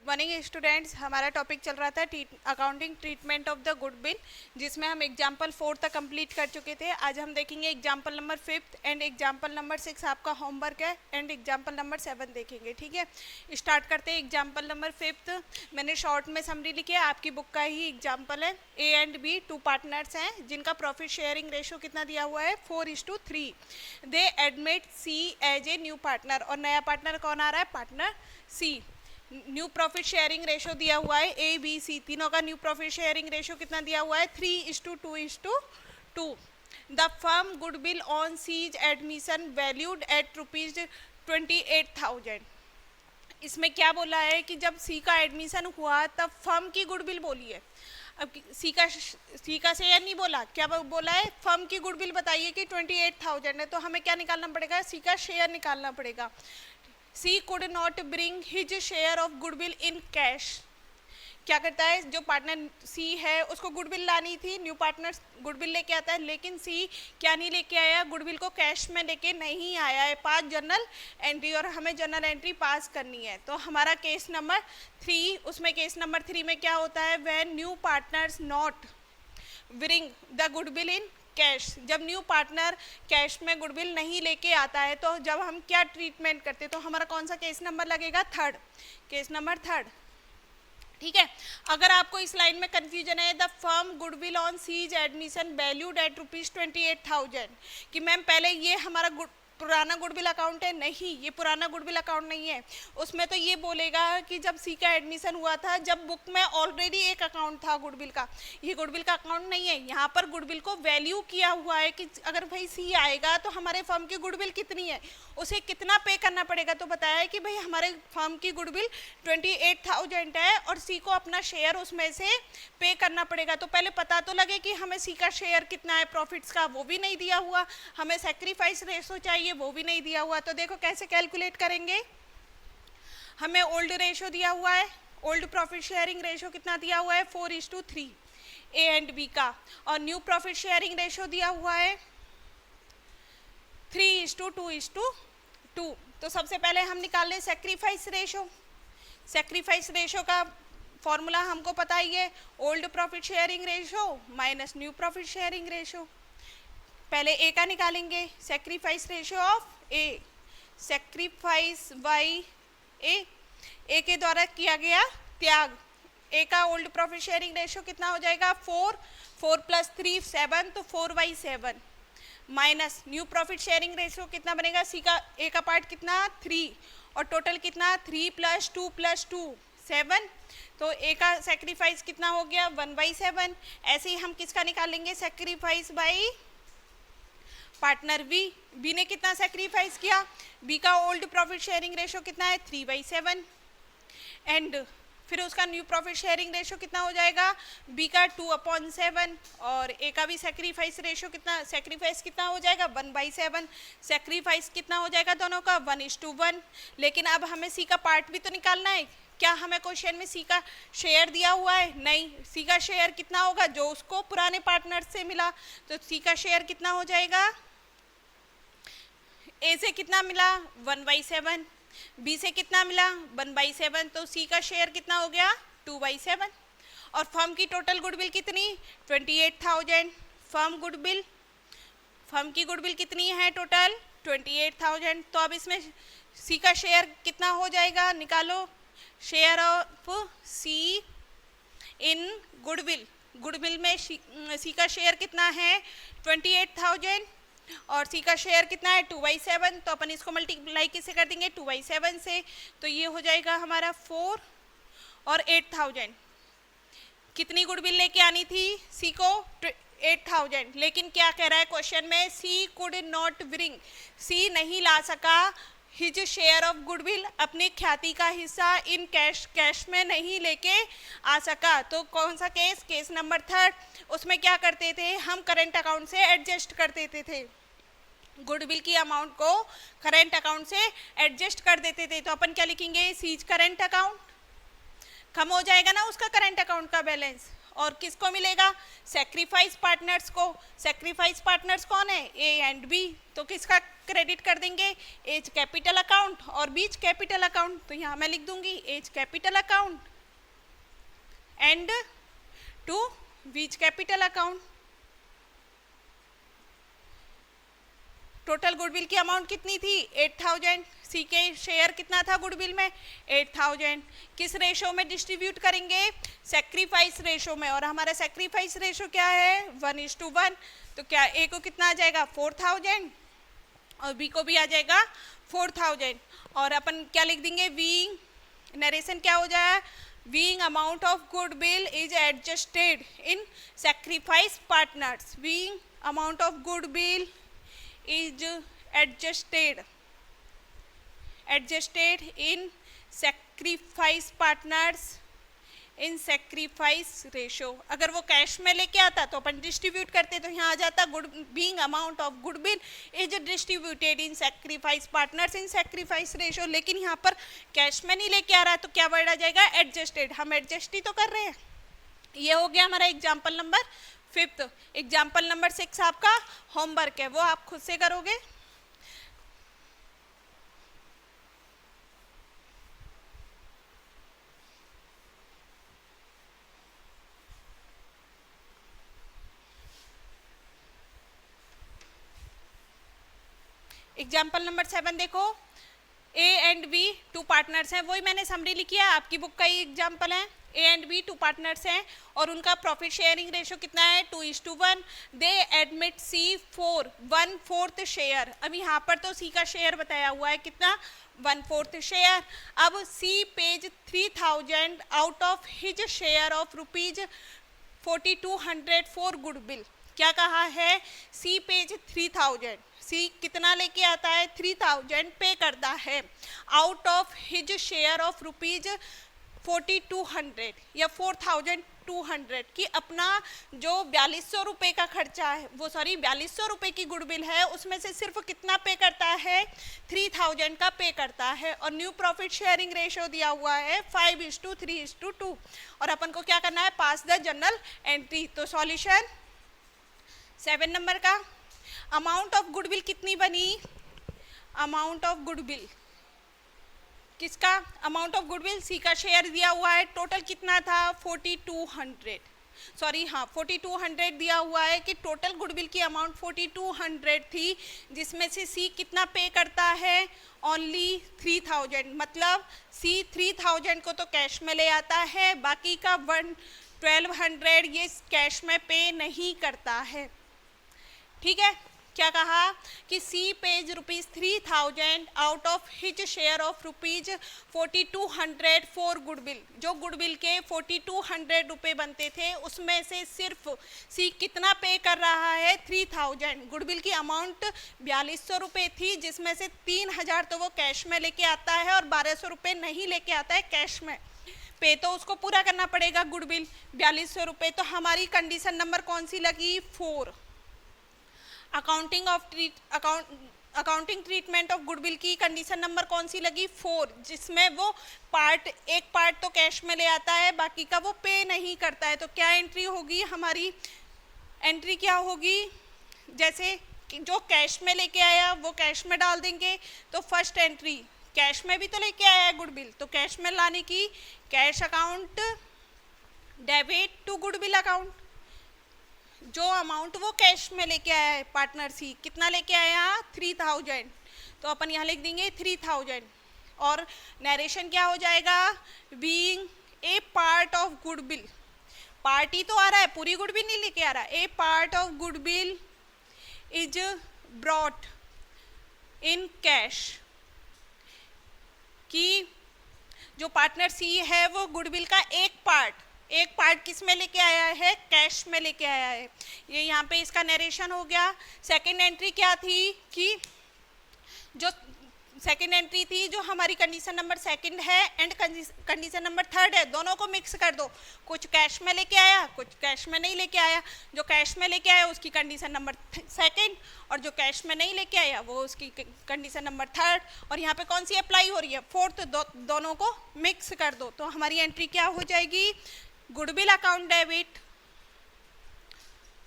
Morning students, हमारा topic चल रहा था accounting treatment of the goodwill, जिसमें हम एग्जाम्पल 4 तक कंप्लीट कर चुके थे। आज हम देखेंगे example number 5 and example number 6 आपका होमवर्क है, एंड एग्जाम्पल नंबर 7 देखेंगे। ठीक है, स्टार्ट करते हैं एग्जाम्पल नंबर 5। मैंने शॉर्ट में समरी लिखी है, आपकी बुक का ही एग्जाम्पल है। ए एंड बी 2 पार्टनर्स हैं जिनका प्रॉफिट शेयरिंग रेशो कितना दिया हुआ है, 4:3। They admit C as a new partner, और नया पार्टनर कौन आ रहा है, partner C. New profit sharing ratio दिया हुआ है ए बी सी, तीनों का न्यू प्रॉफिट शेयरिंग रेशो कितना दिया हुआ है, 3:2:2। The firm goodwill on C's admission valued at ₹28,000। इसमें क्या बोला है कि जब सी का एडमिशन हुआ तब फर्म की गुडविल बोली है। अब सी का शेयर नहीं बोला, क्या बोला है, फर्म की गुडविल बताइए कि 28,000 है, तो हमें क्या निकालना पड़ेगा, सी का शेयर निकालना पड़ेगा। C could not bring his share of goodwill in cash। क्या करता है, जो पार्टनर C है उसको गुडविल लानी थी, न्यू पार्टनर गुडविल लेके आता है, लेकिन C क्या नहीं लेके आया, गुडविल को कैश में लेके नहीं आया है। पास जर्नल एंट्री, और हमें जर्नल एंट्री पास करनी है। तो हमारा केस नंबर 3, उसमें केस नंबर 3 में क्या होता है, when new partners not bring the goodwill in cash. जब न्यू पार्टनर कैश में गुडविल नहीं लेके आता है तो जब हम क्या ट्रीटमेंट करते हैं, तो हमारा कौन सा केस नंबर लगेगा, 3rd, केस नंबर 3rd। ठीक है, अगर आपको इस लाइन में कंफ्यूजन है, the firm goodwill on C's admission valued at ₹28,000, कि मैम पहले ये हमारा पुराना गुडविल अकाउंट है, नहीं, ये पुराना गुडविल अकाउंट नहीं है। उसमें तो ये बोलेगा कि जब सी का एडमिशन हुआ था, जब बुक में ऑलरेडी एक अकाउंट था गुडविल का, ये गुडविल का अकाउंट नहीं है। यहाँ पर गुडविल को वैल्यू किया हुआ है कि अगर भाई सी आएगा तो हमारे फर्म की गुडविल कितनी है, उसे कितना पे करना पड़ेगा। तो बताया है कि भाई हमारे फर्म की गुडविल 28,000 है और सी को अपना शेयर उसमें से पे करना पड़ेगा। तो पहले पता तो लगे कि हमें सी का शेयर कितना है प्रॉफिट्स का, वो भी नहीं दिया हुआ। हमें सेक्रीफाइस रेशो चाहिए, वो भी नहीं दिया हुआ। तो देखो कैसे कैलकुलेट करेंगे, हमें ओल्ड रेशो दिया हुआ है, ओल्ड प्रॉफिट शेयरिंग रेशो कितना दिया हुआ है, 4:3 ए एंड बी का, और न्यू प्रॉफिट शेयरिंग रेशो दिया हुआ है 3:2:2। तो सबसे पहले हम निकाल लें सेक्रीफाइस रेशो। सेक्रीफाइस रेशो का फॉर्मूला हमको पता ही है, old profit sharing ratio minus new profit sharing ratio. पहले ए का निकालेंगे, sacrifice ratio of A, sacrifice by A के द्वारा किया गया त्याग। ए का ओल्ड प्रॉफिट शेयरिंग रेशो कितना हो जाएगा, 4 + 3 7, तो 4/7 minus new profit sharing ratio कितना बनेगा, सी का ए का पार्ट कितना 3, और टोटल कितना 3 + 2 + 2 7, तो ए का सेक्रीफाइस कितना हो गया 1/7। ऐसे ही हम किसका निकालेंगे, सेक्रीफाइस बाई पार्टनर बी ने कितना सेक्रीफाइस किया, बी का ओल्ड प्रॉफिट शेयरिंग रेशो कितना है 3/7, एंड फिर उसका न्यू प्रॉफिट शेयरिंग रेशो कितना हो जाएगा, बी का 2/7, और ए का भी सेक्रीफाइस रेशो कितना, सेक्रीफाइस कितना हो जाएगा 1/7। सेक्रीफाइस कितना हो जाएगा दोनों का 1:1। लेकिन अब हमें सी का पार्ट भी तो निकालना है। क्या हमें क्वेश्चन में सी का शेयर दिया हुआ है, नहीं। सी का शेयर कितना होगा, जो उसको पुराने पार्टनर से मिला, तो सी का शेयर कितना हो जाएगा, ए से कितना मिला 1/7, बी से कितना मिला 1/7, तो सी का शेयर कितना हो गया 2/7। और फर्म की टोटल गुडविल कितनी 28,000। फर्म की गुडविल कितनी है टोटल 28,000। तो अब इसमें सी का शेयर कितना हो जाएगा, निकालो, share of C in goodwill. Goodwill में सी का शेयर कितना है 28,000, और सी का शेयर कितना है 2/7, तो अपन इसको मल्टीप्लाई किससे कर देंगे 2/7 से, तो ये हो जाएगा हमारा 4 और 8,000। कितनी गुडविल लेके आनी थी सी को 8,000, लेकिन क्या कह रहा है क्वेश्चन में, सी कुड नॉट ब्रिंग, सी नहीं ला सका हिज शेयर ऑफ गुडविल, अपनी ख्याति का हिस्सा इन कैश में नहीं लेके आ सका। तो कौन सा केस, केस नंबर 3rd। उसमें क्या करते थे हम, करंट अकाउंट से एडजस्ट कर देते थे, गुडविल की अमाउंट को करंट अकाउंट से एडजस्ट कर देते थे। तो अपन क्या लिखेंगे, सीज करंट अकाउंट, कम हो जाएगा ना उसका करंट अकाउंट का बैलेंस, और किसको मिलेगा, सेक्रीफाइस पार्टनर्स को। सेक्रीफाइस पार्टनर्स कौन है, ए एंड बी, तो किसका क्रेडिट कर देंगे, एज कैपिटल अकाउंट और बीच कैपिटल अकाउंट। तो यहाँ मैं लिख दूंगी as capital account and two B's capital account. Total goodwill की अमाउंट कितनी थी 8000। सी के शेयर कितना था गुडविल में 8000। किस रेशो में डिस्ट्रीब्यूट करेंगे, सेक्रीफाइस रेशो में, और हमारा सेक्रीफाइस रेशो क्या है 1:1। तो क्या ए को कितना आ जाएगा 4000 और बी को भी आ जाएगा 4000। और अपन क्या लिख देंगे वीइंग, नरेशन क्या हो जाए weighing amount of goodwill is adjusted in sacrifice partners. Weighing amount of goodwill is adjusted in sacrifice partners in sacrifice ratio। अगर वो कैश में लेके आता तो अपन डिस्ट्रीब्यूट करते, तो यहाँ आ जाता good being amount of goodwill is distributed in sacrifice partners in sacrifice ratio. लेकिन यहाँ पर कैश में नहीं लेके आ रहा तो क्या वर्ड आ जाएगा एडजस्टेड। हम एडजस्ट ही तो कर रहे हैं। ये हो गया हमारा एग्जाम्पल नंबर 5। एग्जाम्पल नंबर 6 आपका होमवर्क है, वो आप खुद से करोगे। एग्जाम्पल नंबर 7 देखो, A and B two partners हैं, वही मैंने समरी लिखी है, आपकी बुक का ही एग्जाम्पल है। A and B two partners हैं और उनका प्रॉफिट शेयरिंग रेशो कितना है 2:1। They admit C 1/4 share. अब यहाँ पर तो सी का शेयर बताया हुआ है कितना 1/4 शेयर। अब C pays 3000 out of his share of ₹4200 for goodwill. क्या कहा है सी पेज 3000, सी कितना लेके आता है 3000 पे करता है out of his share of ₹4200 या 4200 की अपना जो 4200 रुपये का खर्चा है, वो सॉरी 4200 रुपये की गुडविल है, उसमें से सिर्फ कितना पे करता है 3000 का पे करता है। और न्यू प्रॉफिट शेयरिंग रेशो दिया हुआ है 5:3:2। और अपन को क्या करना है पास द जर्नल एंट्री। तो सॉल्यूशन 7 नंबर का अमाउंट ऑफ गुडविल कितनी बनी, अमाउंट ऑफ गुडविल किसका अमाउंट ऑफ गुडविल सी का शेयर दिया हुआ है, टोटल कितना था 4200 सॉरी हाँ 4200 दिया हुआ है कि टोटल गुडविल की अमाउंट 4200 थी, जिसमें से सी कितना पे करता है ओनली 3000। मतलब सी 3000 को तो कैश में ले आता है, बाकी का 1200 ये कैश में पे नहीं करता है। ठीक है, क्या कहा कि C pays ₹3000 out of his share of ₹4200 for goodwill. जो गुडविल के 4200 रुपये बनते थे उसमें से सिर्फ सी कितना पे कर रहा है 3000। गुडविल की अमाउंट 4200 रुपये थी, जिसमें से 3000 तो वो कैश में लेके आता है और 1200 रुपये नहीं लेके आता है कैश में। पे तो उसको पूरा करना पड़ेगा गुडविल 4200 रुपये। तो हमारी कंडीशन नंबर कौन सी लगी 4। अकाउंटिंग ट्रीटमेंट ऑफ गुडविल की कंडीशन नंबर कौन सी लगी 4, जिसमें वो एक पार्ट तो कैश में ले आता है, बाकी का वो पे नहीं करता है। तो क्या एंट्री होगी हमारी, एंट्री क्या होगी, जैसे जो कैश में लेके आया वो कैश में डाल देंगे। तो फर्स्ट एंट्री कैश में भी तो लेके आया है गुडविल, तो कैश में लाने की cash account debit to goodwill account. जो अमाउंट वो कैश में लेके आया है पार्टनर सी, कितना लेके आया 3000, तो अपन यहाँ लिख देंगे 3000। और नरेशन क्या हो जाएगा being a part of goodwill, part ही तो आ रहा है, पूरी गुडविल नहीं लेके आ रहा। A part of goodwill is brought in cash, कि जो पार्टनर सी है वो गुडविल का एक पार्ट किस में लेके आया है कैश में लेके आया है। ये यहाँ पे इसका नरेशन हो गया। सेकंड एंट्री क्या थी कि जो सेकंड एंट्री थी जो हमारी कंडीशन नंबर 2 है एंड कंडीशन नंबर 3 है, दोनों को मिक्स कर दो। कुछ कैश में लेके आया, कुछ कैश में नहीं लेके आया। जो कैश में लेके आया उसकी कंडीशन नंबर 2 और जो कैश में नहीं लेके आया वो उसकी कंडीशन नंबर 3। और यहाँ पे कौन सी अप्लाई हो रही है 4th, दोनों को मिक्स कर दो। तो हमारी एंट्री क्या हो जाएगी गुडविल अकाउंट डेबिट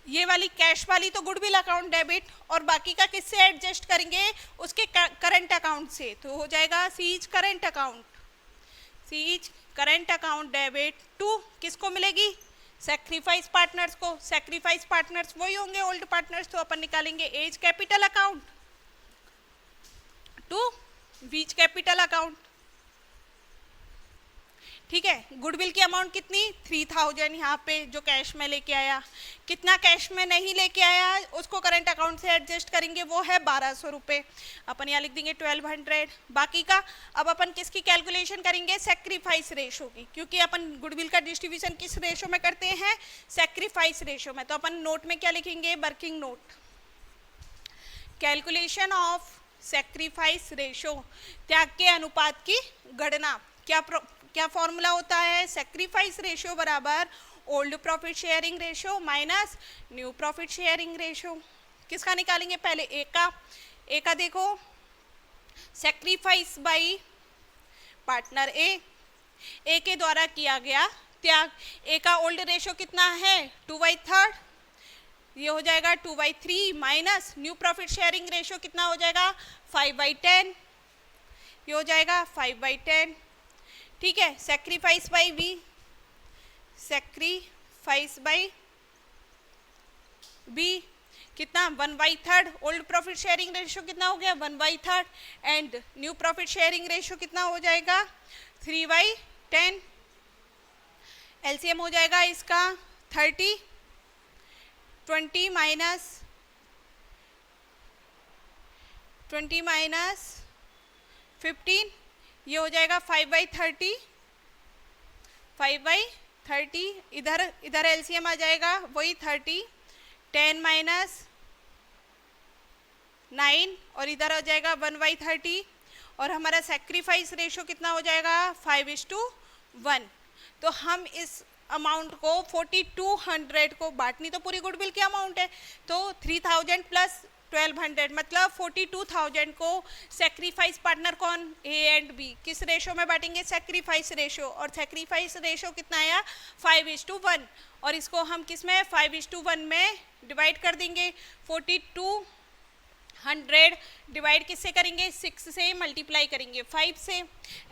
ये वाली कैश वाली तो गुडविल अकाउंट डेबिट, और बाकी का किससे एडजस्ट करेंगे, उसके करंट अकाउंट से। तो हो जाएगा C's current account, C's current account debit to किसको मिलेगी, सैक्रिफाइस पार्टनर्स को। सैक्रिफाइस पार्टनर्स वही होंगे ओल्ड पार्टनर्स, तो अपन निकालेंगे as capital account to B's capital account. ठीक है, गुडविल की अमाउंट कितनी 3000 यहाँ पे जो कैश में लेके आया। कितना कैश में नहीं लेके आया उसको करंट अकाउंट से एडजस्ट करेंगे, वो है 1200 रुपये। अपन यहाँ लिख देंगे 1200। बाकी का अब अपन किसकी कैलकुलेशन करेंगे, सेक्रीफाइस रेशो की, क्योंकि अपन गुडविल का डिस्ट्रीब्यूशन किस रेशो में करते हैं, सेक्रीफाइस रेशो में। तो अपन नोट में क्या लिखेंगे, working note, calculation of sacrifice ratio, त्याग के अनुपात की गणना। क्या फॉर्मूला होता है, सेक्रीफाइस रेशो बराबर old profit sharing ratio minus new profit sharing ratio. किसका निकालेंगे, पहले ए का देखो, सेक्रीफाइस बाई पार्टनर ए के द्वारा किया गया त्याग। ए का ओल्ड रेशो कितना है 2/3, ये हो जाएगा 2/3 minus new profit sharing ratio कितना हो जाएगा 5/10, ये हो जाएगा 5/10। ठीक है, sacrifice by B, sacrifice by B कितना 1/3, ओल्ड प्रॉफिट शेयरिंग रेशो कितना हो गया 1/3, and new profit sharing ratio कितना हो जाएगा 3/10। एलसीएम हो जाएगा इसका 30, 20 माइनस 15, ये हो जाएगा 5/30, 5/30। इधर एलसीएम आ जाएगा वही 30, 10 माइनस 9, और इधर आ जाएगा 1/30, और हमारा सेक्रीफाइस रेशो कितना हो जाएगा 5:1। तो हम इस अमाउंट को 4200 को बांटनी तो पूरी गुडविल की अमाउंट है, तो 3000 प्लस 1200 मतलब 42,000 को सेक्रीफाइस पार्टनर कौन, ए एंड बी, किस रेशो में बांटेंगे, सेक्रीफाइस रेशो। और सेक्रीफाइस रेशो कितना आया 5:1, और इसको हम किस में 5:1 में डिवाइड कर देंगे। 4200 डिवाइड किससे करेंगे, 6 से मल्टीप्लाई करेंगे 5 से।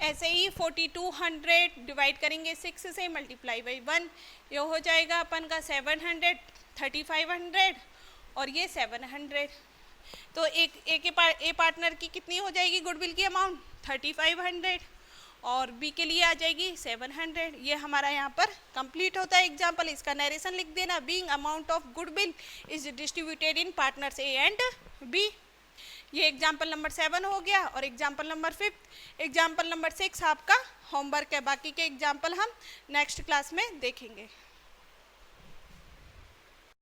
ऐसे ही 4200 डिवाइड करेंगे 6 से मल्टीप्लाई बाई 1, ये हो जाएगा अपन का 700, 3500 और ये 700। तो ए पार्टनर की कितनी हो जाएगी गुडविल की अमाउंट 3500, और बी के लिए आ जाएगी 700। ये हमारा यहाँ पर कंप्लीट होता है एग्जाम्पल। इसका नरेशन लिख देना, being amount of goodwill is distributed in partners A and B. ये एग्जाम्पल नंबर 7 हो गया, और एग्जाम्पल नंबर 5। एग्जाम्पल नंबर 6 आपका होमवर्क है, बाकी के एग्जाम्पल हम नेक्स्ट क्लास में देखेंगे।